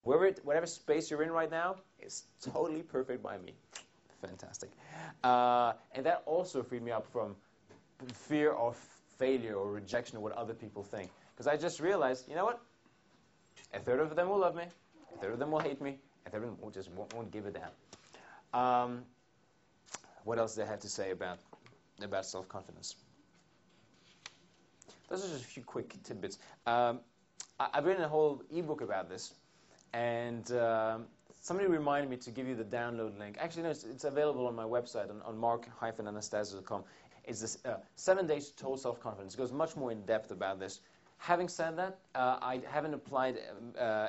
Whatever space you're in right now is totally perfect by me. Fantastic. And that also freed me up from fear of failure or rejection of what other people think. Because I just realized, you know what? A third of them will love me, a third of them will hate me, a third of them just won't give a damn. What else do I have to say about self-confidence? Those are just a few quick tidbits. I've written a whole ebook about this, and somebody reminded me to give you the download link. Actually, no, it's available on my website on mark-anastasi.com. It's this 7 days to total self-confidence. It goes much more in depth about this. Having said that, I haven't applied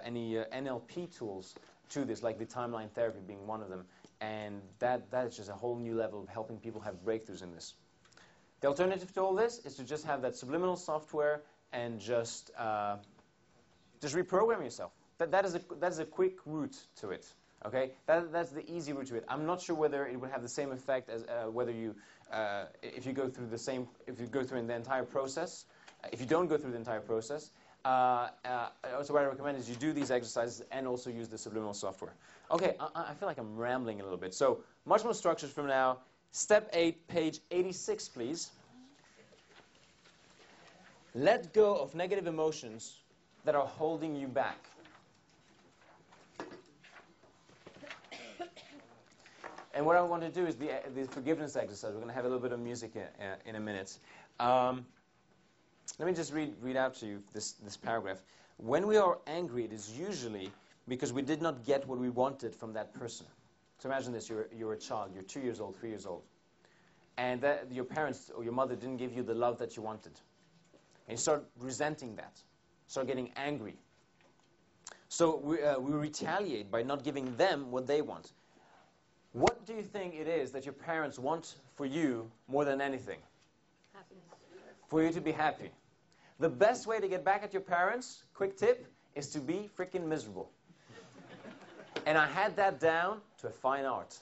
any NLP tools to this, like the timeline therapy being one of them. And that is just a whole new level of helping people have breakthroughs in this. The alternative to all this is to just have that subliminal software and just reprogram yourself. That is a quick route to it. Okay, that's the easy route to it. I'm not sure whether it would have the same effect as whether you if you go through the entire process. If you don't go through the entire process, also what I recommend is you do these exercises and also use the subliminal software. Okay, I feel like I'm rambling a little bit. So much more structured from now. Step 8, page 86, please. Let go of negative emotions that are holding you back. And what I want to do is the forgiveness exercise. We're going to have a little bit of music in a minute. Let me just read out to you this paragraph. When we are angry, it is usually because we did not get what we wanted from that person. So imagine this, you're a child, you're 2 years old, 3 years old. And your parents or your mother didn't give you the love that you wanted. And you start resenting that, start getting angry. So we retaliate by not giving them what they want. What do you think it is that your parents want for you more than anything? Happiness. For you to be happy. The best way to get back at your parents, quick tip, is to be freaking miserable. And I had that down to a fine art.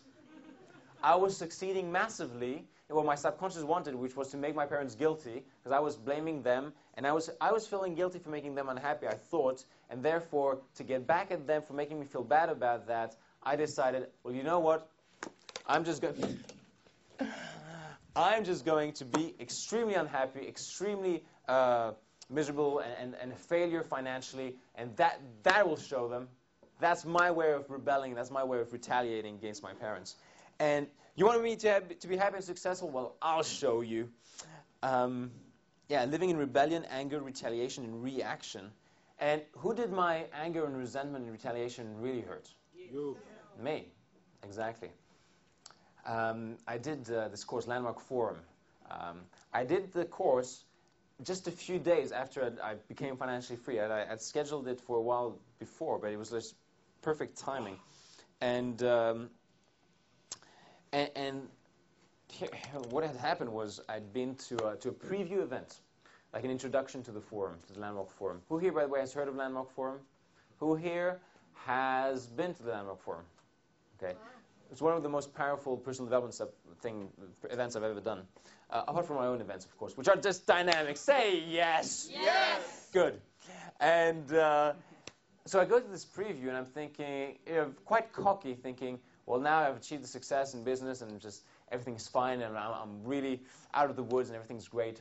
I was succeeding massively in what my subconscious wanted, which was to make my parents guilty, because I was blaming them, and I was feeling guilty for making them unhappy, I thought, and therefore, to get back at them for making me feel bad about that, I decided, well, you know what? I'm just going to be extremely unhappy, extremely miserable, and a failure financially, and that will show them. That's my way of rebelling. That's my way of retaliating against my parents. And you want me to be happy and successful? Well, I'll show you. Living in rebellion, anger, retaliation, and reaction. And who did my anger and resentment and retaliation really hurt? You. Me. Exactly. I did this course, Landmark Forum. I did the course just a few days after I became financially free. I'd scheduled it for a while before, but it was just perfect timing. And what had happened was I'd been to a preview event, like an introduction to the forum, to the Landmark Forum. Who here, by the way, has heard of Landmark Forum? Who here has been to the Landmark Forum? Okay. It's one of the most powerful personal development events I've ever done. Apart from my own events, of course, which are just dynamic. Say yes! Yes! Good. And so I go to this preview, and I'm thinking, quite cocky, thinking, well, now I've achieved the success in business, and just everything's fine, and I'm really out of the woods, and everything's great.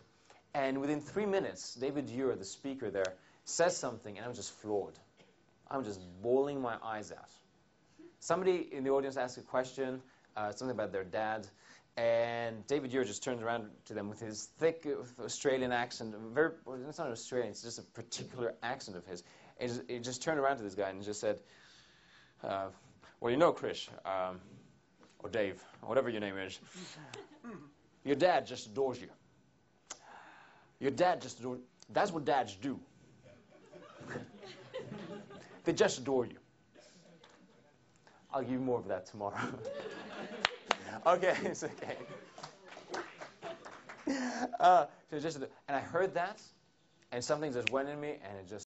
And within 3 minutes, David Ure, the speaker there, says something, and I'm just floored. I'm just bawling my eyes out. Somebody in the audience asked a question, something about their dad, and David Ure just turns around to them with his thick Australian accent. It's not Australian, it's just a particular accent of his. He just turned around to this guy and just said, well, you know, Krish, or Dave, whatever your name is, your dad just adores you. Your dad just adores you. That's what dads do. They just adore you. I'll give you more of that tomorrow. Okay, it's okay. And I heard that, and something just went in me, and it just